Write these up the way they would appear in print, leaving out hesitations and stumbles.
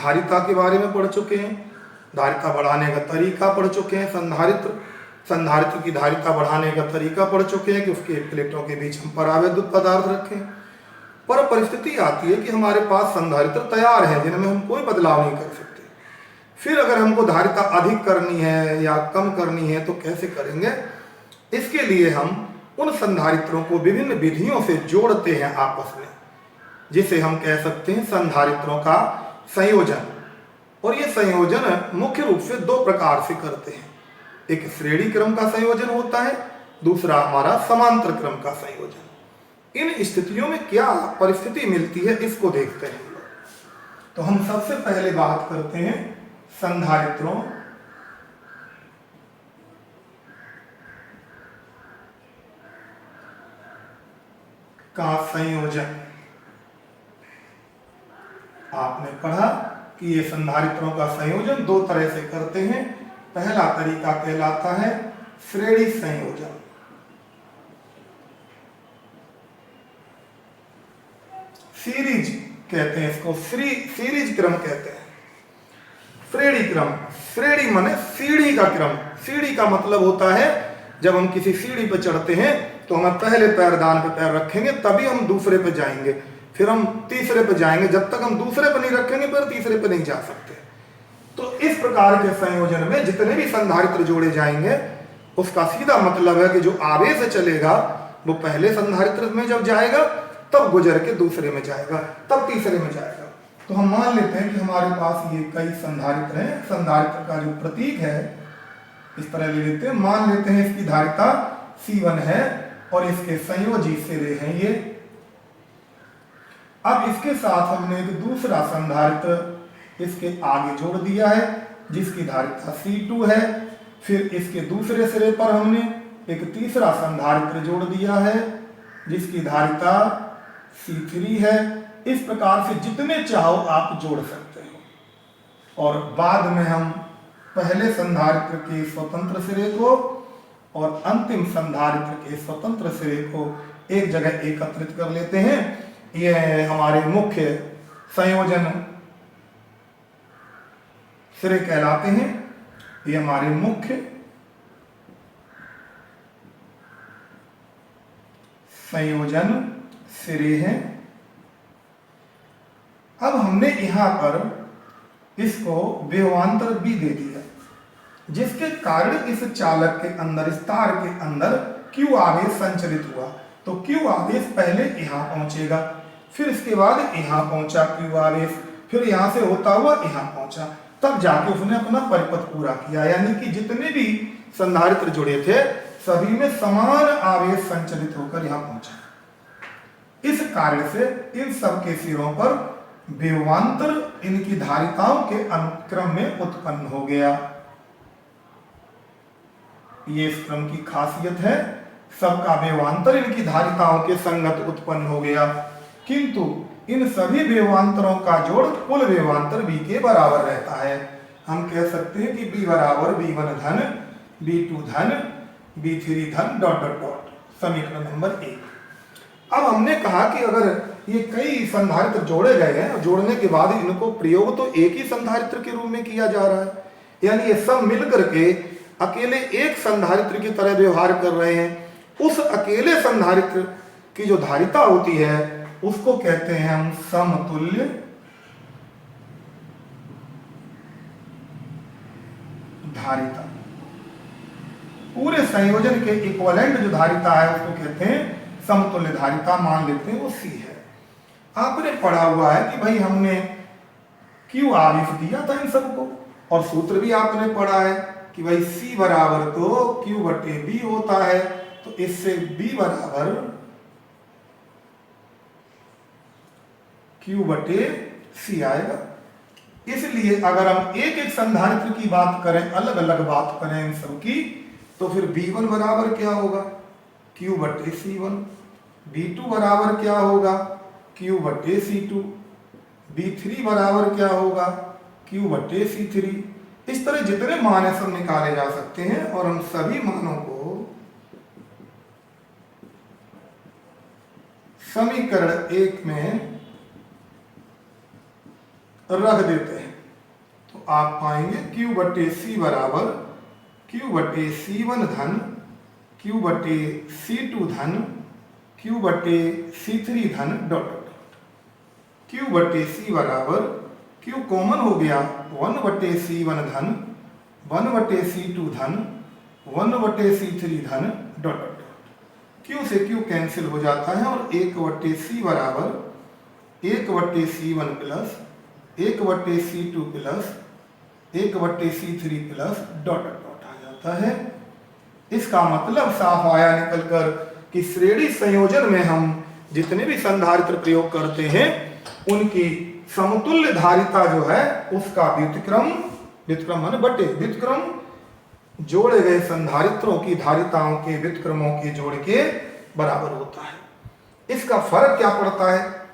धारिता के बारे में पढ़ चुके हैं, धारिता बढ़ाने का तरीका पढ़ चुके हैं, संधारित्र की धारिता बढ़ाने का तरीका पढ़ चुके हैं कि उसके प्लेटों के बीच हम परावैद्युत पदार्थ रखें। पर परिस्थिति आती है कि हमारे पास संधारित्र तैयार है जिनमें हम कोई बदलाव नहीं कर सकते। फिर अगर हमको धारिता अधिक करनी है या कम करनी है तो कैसे करेंगे? इसके लिए हम उन संधारित्रों को विभिन्न विधियों से जोड़ते हैं आपस में, जिसे हम कह सकते हैं संधारित्रों का संयोजन। और ये संयोजन मुख्य रूप से दो प्रकार से करते हैं। एक श्रेणी क्रम का संयोजन होता है, दूसरा हमारा समांतर क्रम का संयोजन। इन स्थितियों में क्या परिस्थिति मिलती है इसको देखते हैं। तो हम सबसे पहले बात करते हैं संधारित्रों का संयोजन। आपने पढ़ा कि ये संधारित्रों का संयोजन दो तरह से करते हैं। पहला तरीका कहलाता है श्रेणी संयोजन। सीरीज कहते हैं इसको, सीरीज क्रम कहते हैं। श्रेणी क्रम, श्रेणी माने सीढ़ी का क्रम। सीढ़ी का मतलब होता है जब हम किसी सीढ़ी पर चढ़ते हैं तो हम पहले पैरदान पे पैर रखेंगे तभी हम दूसरे पे जाएंगे, फिर हम तीसरे पे जाएंगे। जब तक हम दूसरे पे नहीं रखेंगे फिर तीसरे पे नहीं जा सकते। तो इस प्रकार के संयोजन में जितने भी संधारित्र जोड़े जाएंगे उसका सीधा मतलब है कि जो आवेश चलेगा वो पहले संधारित्र में जब जाएगा तब गुजर के दूसरे में जाएगा, तब तीसरे में जाएगा। तो हम मान लेते हैं कि हमारे पास ये कई संधारित्र हैं। संधारित्र का जो प्रतीक है इस तरह ले लेते हैं। मान लेते हैं इसकी धारिता C1 है और इसके संयोजी सिरे हैं ये। अब इसके साथ हमने एक दूसरा संधारित्र इसके आगे जोड़ दिया है जिसकी धारिता C2 है। फिर इसके दूसरे सिरे पर हमने एक तीसरा संधारित्र जोड़ दिया है जिसकी धारिता C3 है। इस प्रकार से जितने चाहो आप जोड़ सकते हो और बाद में हम पहले संधारित्र के स्वतंत्र सिरे को और अंतिम संधारित्र के स्वतंत्र सिरे को एक जगह एकत्रित कर लेते हैं। यह हमारे मुख्य संयोजन सिरे कहलाते हैं। ये हमारे मुख्य संयोजन सिरे हैं। अब हमने यहां पर इसको विभवांतर भी दे दिया जिसके कारण इस चालक के अंदर, इस तार के अंदर Q आवेश संचरित हुआ। तो Q आवेश पहले यहां पहुंचेगा, फिर इसके बाद यहां पहुंचा Q आवेश, फिर यहां से होता हुआ यहां पहुंचा, तब जाके उसने अपना परिपथ पूरा किया। यानी कि जितने भी संधारित्र जुड़े थे सभी में समान आवेश संचरित होकर यहां पहुंचा। इस कारण से इन सब के सिरों पर विभवांतर इनकी धारिताओं के अनुक्रम में उत्पन्न हो गया। ये इस क्रम की खासियत है, सबका विभवांतर इनकी धारिताओं के संगत उत्पन्न हो गया। किंतु इन सभी विभवांतरों का जोड़ कुल विभवांतर V के बराबर रहता है। हम कह सकते हैं कि B बराबर B1 धन B2 धन B3 धन डॉट डॉट डॉट, समीकरण नंबर 1। अब हमने कहा कि अगर ये कई संधारित्र जोड़े गए हैं, जोड़ने के बाद इनको प्रयोग तो एक ही संधारित्र के रूप में किया जा रहा है, यानी ये सब मिलकर के अकेले एक संधारित्र की तरह व्यवहार कर रहे हैं। उस अकेले संधारित्र की जो धारिता होती है उसको कहते हैं हम समतुल्य धारिता। पूरे संयोजन के इक्विवेलेंट जो धारिता है उसको कहते हैं समतुल्य धारिता। मान लेते हैं वो C है। आपने पढ़ा हुआ है कि भाई हमने Q आवेश दिया था इन सबको और सूत्र भी आपने पढ़ा है कि भाई C बराबर तो Q बटे B होता है। तो इससे B बराबर Q बटे C आएगा। इसलिए अगर हम एक एक संधारित्र की बात करें, अलग अलग बात करें इन सब की, तो फिर B1 बराबर क्या होगा Q बटे C1, B2 बराबर क्या होगा Q बटे C2, B3 बराबर क्या होगा Q बटे C3। इस तरह जितने मान है सब निकाले जा सकते हैं और हम सभी मानों को समीकरण 1 में रख देते हैं। आप पाएंगे Q बटे C बराबर Q बटे C1 धन Q बटे C2 धन Q बटे C3 धन डॉट डॉट Q बटे C बराबर Q कॉमन हो गया 1 बटे C1 धन 1 बटे C2 धन 1 बटे C3 धन डॉट डॉट Q से Q कैंसिल हो जाता है और 1 बटे C बराबर 1 बटे C1 प्लस 1 बटे C2 प्लस 1 बटे C3 प्लस डॉट डॉट आ जाता है। इसका मतलब साफ आया निकलकर कि श्रेणी संयोजन में हम जितने भी संधारित्र प्रयोग करते हैं उनकी समतुल्य धारिता जो है उसका व्युत्क्रम माने बटे व्युत्क्रम जोड़े गए संधारित्रों की धारिताओं के व्युत्क्रमों के जोड़ के बराबर होता है। इसका फर्क क्या पड़ता है?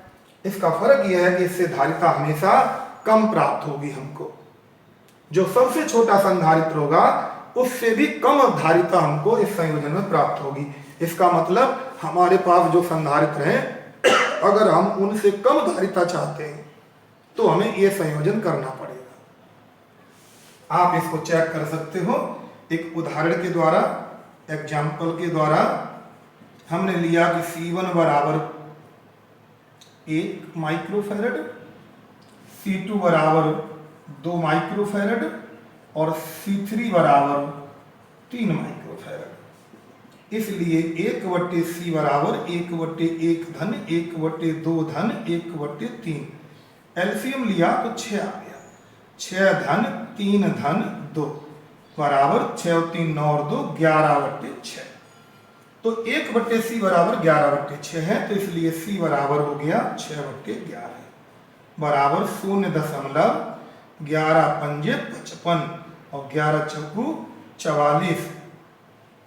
इसका फर्क यह है कि इससे धारिता हमेशा कम प्राप्त होगी हमको। जो सबसे छोटा संधारित्र होगा उससे भी कम धारिता हमको इस संयोजन में प्राप्त होगी। इसका मतलब हमारे पास जो संधारित्र हैं अगर हम उनसे कम धारिता चाहते हैं तो हमें यह संयोजन करना पड़ेगा। आप इसको चेक कर सकते हो एक उदाहरण के द्वारा, एग्जाम्पल के द्वारा। हमने लिया कि C1 बराबर 1 माइक्रोफैरड, C2 बराबर 2 माइक्रोफैरड और C3 बराबर 3 माइक्रोफैरड। इसलिए 1 बटे C बराबर 1 बटे 1 धन 1 बटे 2 धन 1 बटे 3। एलसीएम लिया तो 6 आ गया। 6 धन 3 धन 2 बराबर 6 और 3 9 और 2 11 बटे 6। तो 1 बटे C बराबर 11 बटे 6 है, तो इसलिए C बराबर हो गया 6 बटे 11 बराबर 0.11 पंजे 55 और 11 चौकू 44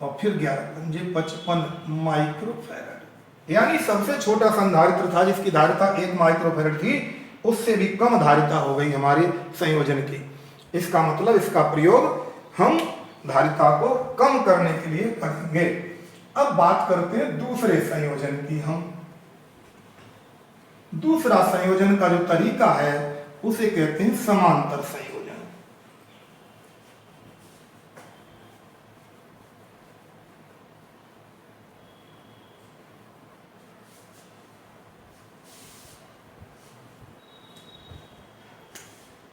और फिर 11 पंजे 55 माइक्रोफैरड। यानी सबसे छोटा संधारित्र था जिसकी धारिता 1 माइक्रोफैरड थी, उससे भी कम धारिता हो गई हमारे संयोजन की। इसका मतलब इसका प्रयोग हम धारिता को कम करने के लिए करेंगे। अब बात करते हैं दूसरे संयोजन की। हम दूसरा संयोजन का जो तरीका है उसे कहते हैं समांतर संयोजन।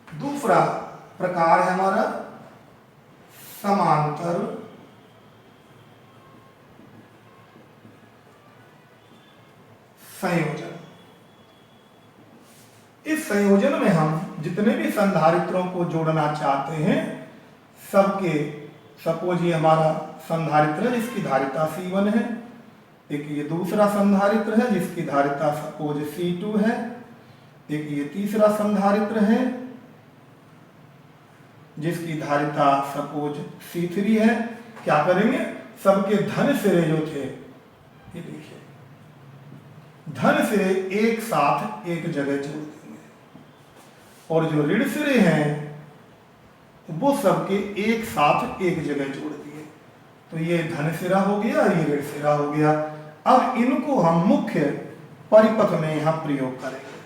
दूसरा प्रकार है हमारा समांतर संयोजन। इस संयोजन में हम जितने भी संधारित्रों को जोड़ना चाहते हैं सबके, सपोज ये हमारा संधारित्र है जिसकी धारिता C1 है, एक ये दूसरा संधारित्र है जिसकी धारिता सपोज C2 है, एक ये तीसरा संधारित्र है जिसकी धारिता सपोज C3 है। क्या करेंगे, सबके धन सिरे जो थे, ये देखिए धन सिरे एक साथ एक जगह जोड़ देंगे और जो ऋण सिरे हैं वो सबके एक साथ एक जगह जोड़ दिए। तो ये धन सिरा हो गया, ये ऋण सिरा हो गया। अब इनको हम मुख्य परिपथ में यहां प्रयोग करेंगे।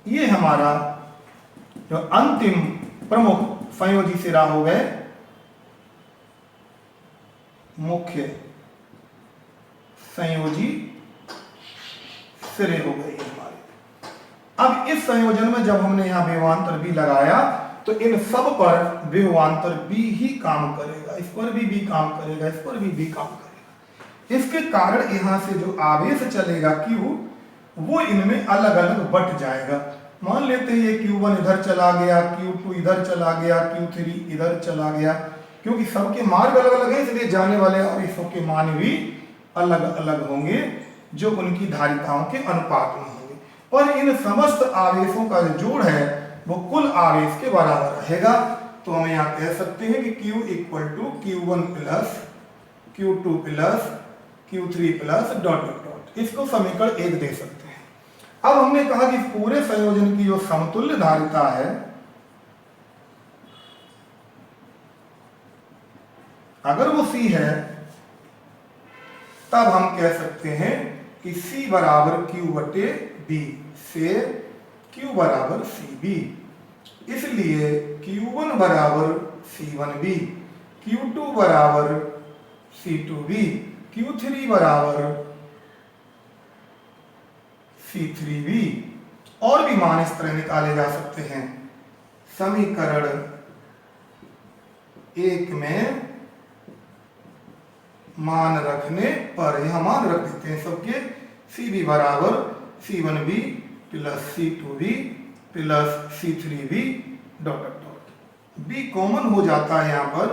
ये हमारा जो अंतिम प्रमुख संयोजी सिरा हो गए, मुख्य संयोजी सिरे हो गए हमारे। अब इस संयोजन में जब हमने यहां विभवांतर भी लगाया तो इन सब पर विभवांतर बी ही काम करेगा, इस पर भी काम करेगा, इस पर भी काम करेगा। इसके कारण यहां से जो आवेश चलेगा Q वो इनमें अलग अलग बट जाएगा। मान लेते हैं ये Q1 इधर चला गया, Q2 इधर चला गया, Q3 इधर चला गया। क्योंकि सबके मार्ग अलग अलग है इसलिए जाने वाले आवेशों के मान भी अलग अलग होंगे जो उनकी धारिताओं के अनुपात में होंगे, और इन समस्त आवेशों का जो जोड़ है वो कुल आवेश के बराबर रहेगा। तो हम यहाँ कह सकते हैं कि Q equal to Q1 plus Q2 plus Q3 plus dot dot dot. इसको समीकरण 1 दे सकते हैं। अब हमने कहा कि पूरे संयोजन की जो समतुल्य धारिता है अगर वो C है तब हम कह सकते हैं कि C बराबर Q बटे B से Q बराबर CB। इसलिए Q1 बराबर C1V, Q2 बराबर C2V, Q3 बराबर C3V। और भी मान इस तरह निकाले जा सकते हैं। समीकरण 1 में मान रखने पर, यहां मान रख देते हैं सबके, CV बराबर C1V plus C2V plus C3V dot dot. B common हो जाता है, यहां पर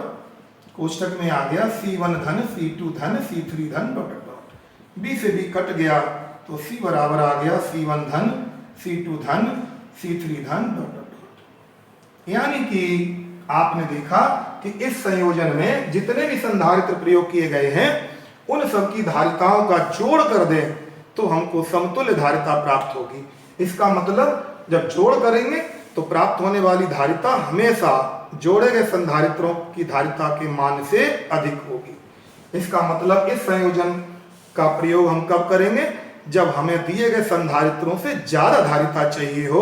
कोष्टक में आ गया C1 धन C2 धन C3 धन डॉट डॉट। B से B कट गया तो C बराबर आ गया C1 धन C2 धन C3 धन डॉट डॉट। यानी कि आपने देखा कि इस संयोजन में जितने भी संधारित्र प्रयोग किए गए हैं उन सब की धारिताओं का जोड़ कर दें तो हमको समतुल्य धारिता प्राप्त होगी। इसका मतलब जब जोड़ करेंगे तो प्राप्त होने वाली धारिता हमेशा जोड़े गए संधारित्रों की धारिता के मान से अधिक होगी। इसका मतलब इस संयोजन का प्रयोग हम कब करेंगे? जब हमें दिए गए संधारित्रों से ज्यादा धारिता चाहिए हो,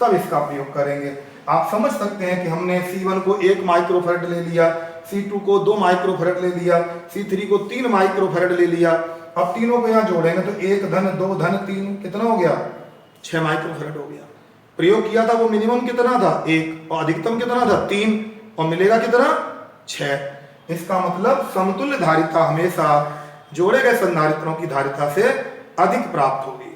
तब इसका प्रयोग करेंगे। आप समझ सकते हैं कि हमने C1 को 1 माइक्रोफैरड ले लिया, C2 को 2 माइक्रोफैरड ले लिया, C3 को 3 माइक्रोफैरड ले लिया। अब तीनों को यहाँ जोड़ेंगे तो 1 धन 2 धन 3 कितना हो गया? 6 माइक्रोफैरड हो गया। प्रयोग किया था वो मिनिमम कितना था? 1, और अधिकतम कितना था? 3, और मिलेगा कितना? 6। इसका मतलब समतुल्य धारिता हमेशा जोड़े गए संधारित्रों की धारिता से अधिक प्राप्त होगी।